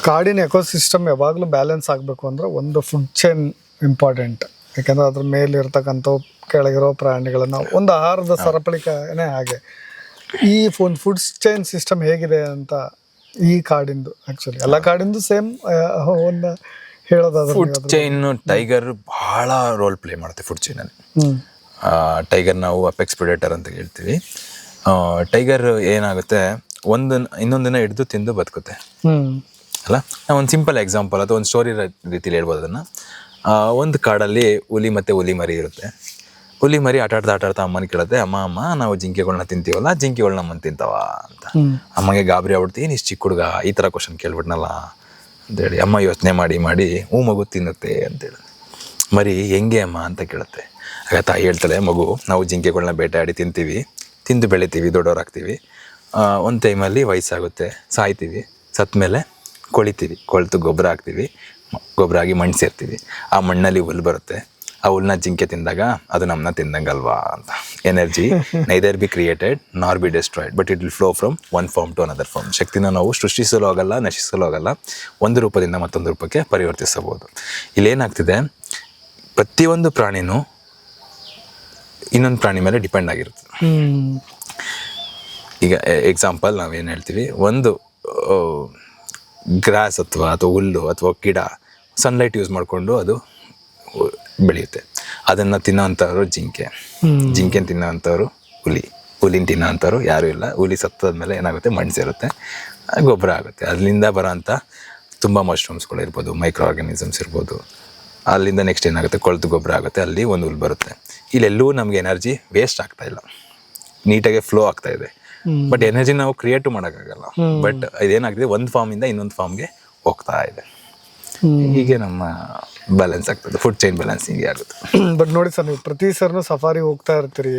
ಕಾಡಿನ ಎಕೋಸಿಸ್ಟಮ್ ಯಾವಾಗಲೂ ಬ್ಯಾಲೆನ್ಸ್ ಆಗಬೇಕು ಅಂದರೆ ಒಂದು ಫುಡ್ ಚೈನ್ ಇಂಪಾರ್ಟೆಂಟ್. ಯಾಕೆಂದರೆ ಅದ್ರ ಮೇಲೆ ಇರ್ತಕ್ಕಂಥ ಕೆಳಗಿರೋ ಪ್ರಾಣಿಗಳನ್ನು ಒಂದು ಆಹಾರದ ಸರಪಳಿಕೆನೇ ಹಾಗೆ. ಈ ಒಂದು ಫುಡ್ ಚೈನ್ ಸಿಸ್ಟಮ್ ಹೇಗಿದೆ ಅಂತ ಈ ಕಾಡಿಂದು, ಆ್ಯಕ್ಚುಲಿ ಎಲ್ಲ ಕಾಡಿಂದು ಸೇಮ್ ಒಂದು ಹೇಳೋದಾದ್ರೆ ಫುಡ್ ಚೈನ್ ಟೈಗರ್ ಬಹಳ ರೋಲ್ ಪ್ಲೇ ಮಾಡುತ್ತೆ ಫುಡ್ ಚೈನಲ್ಲಿ. ಟೈಗರ್ ನಾವು ಅಪೆಕ್ಸ್ ಪ್ರೆಡೇಟರ್ ಅಂತ ಹೇಳ್ತೀವಿ. ಟೈಗರ್ ಏನಾಗುತ್ತೆ, ಇನ್ನೊಂದಿನ ಹಿಡಿದು ತಿಂದು ಬದುಕುತ್ತೆ ಅಲ್ಲ. ಒಂದು ಸಿಂಪಲ್ ಎಕ್ಸಾಂಪಲ್ ಅಥವಾ ಒಂದು ಸ್ಟೋರಿ ರೀತಿಲಿ ಹೇಳ್ಬೋದು ಅದನ್ನು. ಒಂದು ಕಾಡಲ್ಲಿ ಹುಲಿ ಮತ್ತು ಹುಲಿ ಮರಿ ಇರುತ್ತೆ. ಹುಲಿ ಮರಿ ಆಟಾಡ್ತಾ ಅಮ್ಮನ ಕೇಳುತ್ತೆ, ಅಮ್ಮ ನಾವು ಜಿಂಕೆಗಳನ್ನ ತಿಂತೀವಲ್ಲ, ಜಿಂಕೆಗಳನ್ನ ಅಮ್ಮನ ತಿಂತಾವ ಅಂತ. ಅಮ್ಮಗೆ ಗಾಬರಿ ಆಗ್ಬಿಡ್ತೀವಿ, ನೀನು ಚಿಕ್ಕ ಹುಡುಗ ಈ ಥರ ಕ್ವಶನ್ ಕೇಳ್ಬಿಟ್ನಲ್ಲ ಅಂತೇಳಿ. ಅಮ್ಮ ಯೋಚನೆ ಮಾಡಿ ಹೂ ಮಗು ತಿನ್ನುತ್ತೆ ಅಂತೇಳಿ. ಮರಿ ಹೆಂಗೆ ಅಮ್ಮ ಅಂತ ಕೇಳುತ್ತೆ. ಆಗ ತಾಯಿ ಹೇಳ್ತಾಳೆ, ಮಗು ನಾವು ಜಿಂಕೆಗಳನ್ನ ಬೇಟೆಯಾಡಿ ತಿಂತೀವಿ, ತಿಂದು ಬೆಳಿತೀವಿ, ದೊಡ್ಡವರಾಗ್ತೀವಿ. ಒಂದು ಟೈಮಲ್ಲಿ ವಯಸ್ಸಾಗುತ್ತೆ, ಸಾಯ್ತೀವಿ. ಸತ್ತ ಮೇಲೆ ಕೊಳ್ತು ಗೊಬ್ಬರ ಹಾಕ್ತೀವಿ, ಗೊಬ್ಬರ ಆಗಿ ಮಣ್ಣು ಸೇರ್ತೀವಿ. ಆ ಮಣ್ಣಲ್ಲಿ ಹುಲ್ಲು ಬರುತ್ತೆ. ಆ ಹುಲ್ಲನ್ನ ಜಿಂಕೆ ತಿಂದಾಗ ಅದು ನಮ್ಮನ್ನ ತಿಂದಂಗಲ್ವಾ ಅಂತ. Energy neither be created nor be destroyed but it will flow from one form to another form. ಶಕ್ತಿನ ನಾವು ಸೃಷ್ಟಿಸಲು ಆಗಲ್ಲ, ನಶಿಸಲು ಆಗಲ್ಲ, ಒಂದು ರೂಪದಿಂದ ಮತ್ತೊಂದು ರೂಪಕ್ಕೆ ಪರಿವರ್ತಿಸಬಹುದು. ಇಲ್ಲೇನಾಗ್ತಿದೆ, ಪ್ರತಿಯೊಂದು ಪ್ರಾಣಿನೂ ಇನ್ನೊಂದು ಪ್ರಾಣಿ ಮೇಲೆ ಡಿಪೆಂಡ್ ಆಗಿರುತ್ತೆ. ಈಗ ಎಕ್ಸಾಂಪಲ್ ನಾವೇನು ಹೇಳ್ತೀವಿ, ಒಂದು ಗ್ರಾಸ್ ಅಥವಾ ಹುಲ್ಲು ಅಥವಾ ಗಿಡ ಸನ್ಲೈಟ್ ಯೂಸ್ ಮಾಡಿಕೊಂಡು ಅದು ಬೆಳೆಯುತ್ತೆ. ಅದನ್ನು ತಿನ್ನೋವಂಥವ್ರು ಜಿಂಕೆ ತಿನ್ನೋವಂಥವ್ರು ಹುಲಿನ ತಿನ್ನೋವಂಥವ್ರು ಯಾರೂ ಇಲ್ಲ. ಹುಲಿ ಸತ್ತಾದ್ಮೇಲೆ ಏನಾಗುತ್ತೆ, ಮಣ್ಣು ಸೇರುತ್ತೆ, ಗೊಬ್ಬರ ಆಗುತ್ತೆ. ಅಲ್ಲಿಂದ ಬರೋಂಥ ತುಂಬ ಮಶ್ರೂಮ್ಸ್ಗಳು ಇರ್ಬೋದು, ಮೈಕ್ರೋ ಆರ್ಗಾನಿಸಮ್ಸ್ ಇರ್ಬೋದು. ಅಲ್ಲಿಂದ ನೆಕ್ಸ್ಟ್ ಏನಾಗುತ್ತೆ, ಕೊಳ್ತು ಗೊಬ್ಬರ ಆಗುತ್ತೆ, ಅಲ್ಲಿ ಒಂದು ಹುಲ್ಲು ಬರುತ್ತೆ. ಇಲ್ಲೆಲ್ಲೂ ನಮಗೆ ಎನರ್ಜಿ ವೇಸ್ಟ್ ಆಗ್ತಾಯಿಲ್ಲ, ನೀಟಾಗಿ ಫ್ಲೋ ಆಗ್ತಾ ಇದೆ. ಬಟ್ ಎನರ್ಜಿ ನಾವು ಕ್ರಿಯೇಟ್ ಮಾಡೋಕ್ಕಾಗಲ್ಲ. ಬಟ್ ಇದೇನಾಗ್ತಿದೆ, ಒಂದು ಫಾರ್ಮಿಂದ ಇನ್ನೊಂದು ಫಾರ್ಮ್ಗೆ ಹೋಗ್ತಾ ಇದೆ. ಹೀಗೆ ನಮ್ಮ ಬ್ಯಾಲೆನ್ಸ್ ಆಗ್ತದೆ, ಫುಡ್ ಚೈನ್ ಬ್ಯಾಲೆನ್ಸ್ ಹೀಗೆ ಆಗುತ್ತೆ. ಬಟ್ ನೋಡಿ ಸರ್, ನೀವು ಪ್ರತಿ ಸರ್ನು ಸಫಾರಿ ಹೋಗ್ತಾ ಇರ್ತೀರಿ,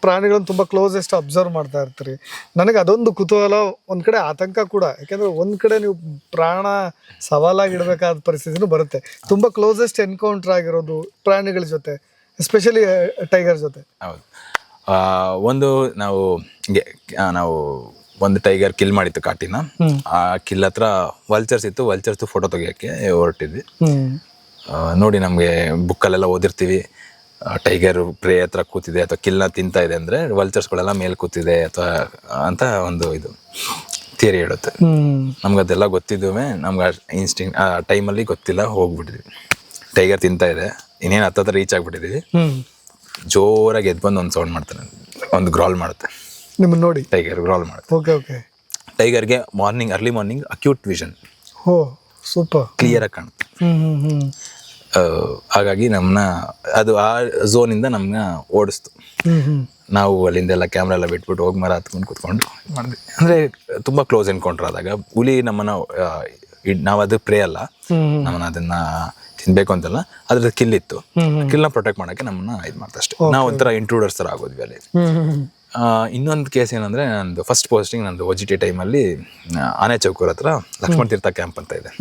ಪ್ರಾಣಿಗಳನ್ನು ತುಂಬ ಕ್ಲೋಸೆಸ್ಟ್ ಅಬ್ಸರ್ವ್ ಮಾಡ್ತಾ ಇರ್ತೀರಿ. ನನಗೆ ಅದೊಂದು ಕುತೂಹಲ, ಒಂದು ಕಡೆ ಆತಂಕ ಕೂಡ. ಯಾಕೆಂದರೆ ಒಂದು ಕಡೆ ನೀವು ಪ್ರಾಣ ಸವಾಲಾಗಿ ಇಡಬೇಕಾದ ಪರಿಸ್ಥಿತಿನೂ ಬರುತ್ತೆ. ತುಂಬ ಕ್ಲೋಸೆಸ್ಟ್ ಎನ್ಕೌಂಟರ್ ಆಗಿರೋದು ಪ್ರಾಣಿಗಳ ಜೊತೆ, ಎಸ್ಪೆಷಲಿ ಟೈಗರ್ ಜೊತೆ. ಹೌದು. ನಾವು ಒಂದು ಟೈಗರ್ ಕಿಲ್ ಮಾಡಿತ್ತು ಕಾಟಿನ. ಆ ಕಿಲ್ ಹತ್ರ ವಲ್ಚರ್ಸ್ ಇತ್ತು. ವಲ್ಚರ್ಸ್ ಫೋಟೋ ತೆಗಿಯೋಕ್ಕೆ ಹೊರಟಿದ್ವಿ. ನೋಡಿ, ನಮಗೆ ಬುಕ್ಕಲ್ಲೆಲ್ಲ ಓದಿರ್ತೀವಿ, ಟೈಗರ್ ಪ್ರೇ ಹತ್ರ ಕೂತಿದೆ ಅಥವಾ ಕಿಲ್ನ ತಿಂತಾ ಇದೆ ಅಂದರೆ ವಲ್ಚರ್ಸ್ಗಳೆಲ್ಲ ಮೇಲೆ ಕೂತಿದೆ ಅಥವಾ ಅಂತ ಒಂದು ಇದು ಥಿಯರಿ ಹೇಳುತ್ತೆ. ನಮ್ಗೆ ಅದೆಲ್ಲ ಗೊತ್ತಿದ್ದುವೆ, ನಮ್ಗೆ ಇನ್ಸ್ಟಿಂಕ್ಟ್ ಆ ಟೈಮಲ್ಲಿ ಗೊತ್ತಿಲ್ಲ, ಹೋಗ್ಬಿಟ್ಟಿದ್ವಿ. ಟೈಗರ್ ತಿಂತಾ ಇದೆ, ಇನ್ನೇನು ಹತ್ತತ್ರ ರೀಚ್ ಆಗಿಬಿಟ್ಟಿದ್ದೀವಿ. ಜೋರಾಗಿ ಎದ್ದು ಬಂದು ಒಂದು ಸೌಂಡ್ ಮಾಡ್ತಾನೆ, ಒಂದು ಗ್ರಾಲ್ ಮಾಡುತ್ತೆ. ನಿಮ್ಮನ್ನು ನೋಡಿ ಟೈಗರ್ ಗ್ರಾಲ್ ಮಾಡುತ್ತೆ. ಓಕೆ. ಟೈಗರ್ಗೆ early morning acute vision, super ಕ್ಲಿಯರಾಗಿ ಕಾಣುತ್ತೆ. ಹಾಗಾಗಿ ನಮ್ಮನ್ನ ಅದು ಆ ಝೋನಿಂದ ನಮ್ಮನ್ನ ಓಡಿಸ್ತು. ನಾವು ಅಲ್ಲಿಂದೆಲ್ಲ ಕ್ಯಾಮ್ರಾ ಎಲ್ಲ ಬಿಟ್ಬಿಟ್ಟು ಹೋಗಿ ಮರ ಹತ್ಕೊಂಡು ಕೂತ್ಕೊಂಡು ಮಾಡಿದ್ವಿ. ಅಂದರೆ ತುಂಬ ಕ್ಲೋಸ್ ಎನ್ಕೌಂಟರ್ ಆದಾಗ ಹುಲಿ ನಮ್ಮನ್ನು, ನಾವು ಅದು ಪ್ರೇ ಅಲ್ಲ, ನಮ್ಮನ್ನ ಅದನ್ನ ತಿನ್ಬೇಕು ಅಂತಲ್ಲ, ಅದ್ರದ್ದು ಕಿಲ್ಲಿತ್ತು. ಕಿಲ್ನ ಪ್ರೊಟೆಕ್ಟ್ ಮಾಡೋಕ್ಕೆ ನಮ್ಮನ್ನ ಇದು ಮಾಡ್ತಾ ಅಷ್ಟೇ. ನಾವು ಒಂಥರ ಇಂಟ್ರೂಡರ್ಸ್ ಥರ ಆಗೋದ್ವಿ ಅಲ್ಲಿ. ಇನ್ನೊಂದು ಕೇಸ್ ಏನಂದರೆ, ನಂದು ಫಸ್ಟ್ ಪೋಸ್ಟಿಂಗ್ ನಂದು OGT ಟೈಮಲ್ಲಿ ಆನೆ ಚೌಕೂರ್ ಹತ್ರ ಲಕ್ಷ್ಮಣ ತೀರ್ಥ ಕ್ಯಾಂಪ್ ಅಂತ ಇದೆ.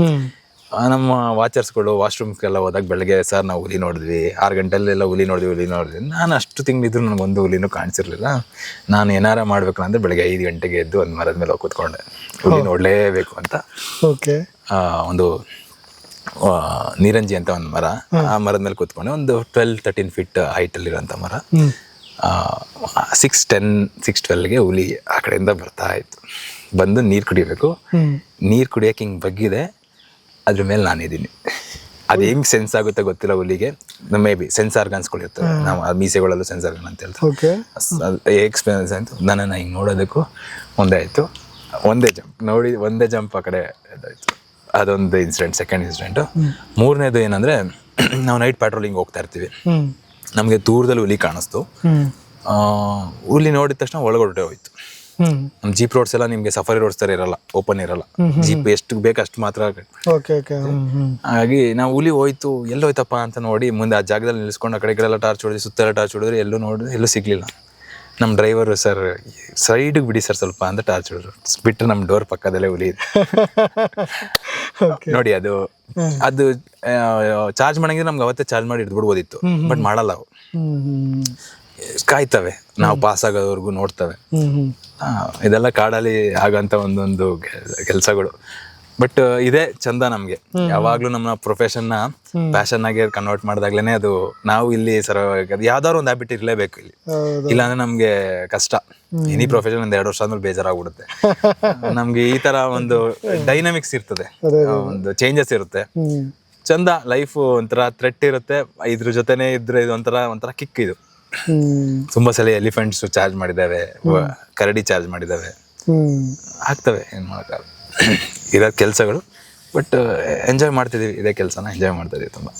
ನಮ್ಮ ವಾಚರ್ಸ್ಗಳು ವಾಶ್ರೂಮ್ಗೆಲ್ಲ ಹೋದಾಗ ಬೆಳಗ್ಗೆ, ಸರ್ ನಾವು ಹುಲಿ ನೋಡಿದ್ವಿ, 6 ಗಂಟೆಲೆಲ್ಲ ಹುಲಿ ನೋಡಿದ್ವಿ. ನಾನು ಅಷ್ಟು ತಿಂಗಳಿದ್ರು ನನಗೊಂದು ಹುಲಿನೂ ಕಾಣಿಸಿರ್ಲಿಲ್ಲ. ನಾನು ಏನಾರ ಮಾಡ್ಬೇಕು ಅಂದರೆ ಬೆಳಗ್ಗೆ 5 ಗಂಟೆಗೆ ಎದ್ದು ಒಂದು ಮರದ ಮೇಲೆ ಹೋಗಿ ಕೂತ್ಕೊಂಡೆ, ಹುಲಿ ನೋಡಲೇಬೇಕು ಅಂತ. ಒಂದು ನೀರಂಜಿ ಅಂತ ಒಂದು ಮರ, ಆ ಮರದ ಮೇಲೆ ಕೂತ್ಕೊಂಡೆ. ಒಂದು 12-13 ಫೀಟ್ ಹೈಟಲ್ಲಿರೋಂಥ ಮರ. 6:12ಗೆ ಹುಲಿ ಆ ಕಡೆಯಿಂದ ಬರ್ತಾ ಇತ್ತು. ಬಂದು ನೀರು ಕುಡಿಬೇಕು. ನೀರು ಕುಡಿಯೋಕೆ ಹಿಂಗೆ ಬಗ್ಗಿದೆ, ಅದ್ರ ಮೇಲೆ ನಾನಿದ್ದೀನಿ. ಅದು ಹೆಂಗೆ ಸೆನ್ಸ್ ಆಗುತ್ತೆ ಗೊತ್ತಿಲ್ಲ ಹುಲಿಗೆ. ಮೇ ಬಿ ಸೆನ್ಸ್ ಆರ್ಗನ್ಸ್ಗಳಿರ್ತವೆ, ನಾವು ಆ ಮೀಸೆಗಳಲ್ಲೂ ಸೆನ್ಸ್ ಆರ್ಗನ್ ಅಂತ ಹೇಳ್ತಾರೆ. ಎಕ್ಸ್ಪೀರಿಯನ್ಸ್ ಆಯಿತು. ನನ್ನನ್ನು ಹಿಂಗೆ ನೋಡೋದಕ್ಕೂ ಒಂದೇ ಆಯಿತು. ಒಂದೇ ಜಂಪ್ ಆ ಕಡೆ ಇದಾಯಿತು. ಅದೊಂದು ಇನ್ಸಿಡೆಂಟ್, ಸೆಕೆಂಡ್ ಇನ್ಸಿಡೆಂಟು. ಮೂರನೇದು ಏನಂದರೆ, ನಾವು ನೈಟ್ ಪ್ಯಾಟ್ರೋಲಿಂಗ್ ಹೋಗ್ತಾ ಇರ್ತೀವಿ. ನಮಗೆ ದೂರದಲ್ಲಿ ಹುಲಿ ಕಾಣಿಸ್ತು. ಹುಲಿ ನೋಡಿದ ತಕ್ಷಣ ಒಳಗಡೆ ಹೋಯ್ತು. ನಮ್ಮ ಜೀಪ್ ರೋಡ್ಸ್ ಎಲ್ಲ ನಿಮಗೆ ಸಫಾರಿ ರೋಡ್ಸ್ ಥರ ಇರಲ್ಲ, ಓಪನ್ ಇರಲ್ಲ. ಜೀಪ್ ಎಷ್ಟು ಬೇಕು ಅಷ್ಟು ಮಾತ್ರ. ಹಾಗಾಗಿ ನಾವು ಹುಲಿ ಹೋಯ್ತು, ಎಲ್ಲೋಯ್ತಪ್ಪ ಅಂತ ನೋಡಿ ಮುಂದೆ ಆ ಜಾಗದಲ್ಲಿ ನಿಲ್ಲಿಸ್ಕೊಂಡು ಆ ಕಡೆಗೆಲ್ಲ ಟಾರ್ಚ್ ಹೊಡೆದು, ಸುತ್ತೆಲ್ಲ ಟಾರ್ಚ್ ಹೊಡೆದ್ರೆ ಎಲ್ಲೂ ನೋಡಿದ್ರೆ ಎಲ್ಲೂ ಸಿಗಲಿಲ್ಲ. ನಮ್ಮ ಡ್ರೈವರು, ಸರ್ ಸೈಡಿಗೆ ಬಿಡಿ ಸರ್ ಸ್ವಲ್ಪ ಅಂತ ಟಾರ್ಚ್ ಹೊಡೆದ್ರು. ಬಿಟ್ಟು ನಮ್ಮ ಡೋರ್ ಪಕ್ಕದಲ್ಲೇ ಹುಲಿ ಇದೆ. ನೋಡಿ, ಅದು ಚಾರ್ಜ್ ಮಾಡಂಗಿದ್ರೆ ನಮ್ಗೆ ಅವತ್ತೇ ಚಾರ್ಜ್ ಮಾಡಿ ಹಿಡ್ಬಿಡ್ಬೋದಿತ್ತು. ಬಟ್ ಮಾಡಲ್ಲ ಅವು, ಕಾಯ್ತವೆ, ನಾವು ಪಾಸ್ ಆಗೋವರೆಗೂ ನೋಡ್ತವೆ. ಇದೆಲ್ಲ ಕಾಡಲ್ಲಿ ಆಗಂತ ಒಂದೊಂದು ಕೆಲಸಗಳು. ಬಟ್ ಇದೇ ಚಂದ ನಮ್ಗೆ. ಯಾವಾಗ್ಲೂ ನಮ್ಮ ಪ್ರೊಫೆಷನ್ ನ ಪ್ಯಾಷನ್ ಆಗಿ ಕನ್ವರ್ಟ್ ಮಾಡಿದಾಗ್ಲೇನೆ ಅದು ನಾವು ಇಲ್ಲಿ ಯಾವ್ದಾದ್ರು ಒಂದು ಹ್ಯಾಬಿಟ್ ಇರ್ಲೇಬೇಕು ಇಲ್ಲಿ. ಇಲ್ಲಾಂದ್ರೆ ನಮ್ಗೆ ಕಷ್ಟ. ಎನಿ ಪ್ರೊಫೆಷನ್ ಒಂದ್ 2 ವರ್ಷ ಆದ್ಮೇಲೆ ಬೇಜಾರಾಗ್ಬಿಡುತ್ತೆ. ನಮ್ಗೆ ಈ ತರ ಒಂದು ಡೈನಮಿಕ್ಸ್ ಇರ್ತದೆ, ಒಂದು ಚೇಂಜಸ್ ಇರುತ್ತೆ. ಚಂದ ಲೈಫ್ ಒಂಥರ ಥ್ರೆಟ್ ಇರುತ್ತೆ. ಇದ್ರ ಜೊತೆನೆ ಇದ್ರೆ ಇದು ಒಂಥರ ಕಿಕ್. ಇದು ತುಂಬಾ ಸಲ ಎಲಿಫೆಂಟ್ಸ್ ಚಾರ್ಜ್ ಮಾಡಿದಾವೆ, ಕರಡಿ ಚಾರ್ಜ್ ಮಾಡಿದಾವೆ, ಆಗ್ತವೆ. ಏನ್ ಮಾಡಕ್ಕಾಗಲ್ಲ, ಇರೋ ಕೆಲ್ಸಗಳು. ಬಟ್ ಎಂಜಾಯ್ ಮಾಡ್ತಿದೀವಿ, ಇದೇ ಕೆಲಸನ ಎಂಜಾಯ್ ಮಾಡ್ತಾ ಇದೀವಿ ತುಂಬಾ.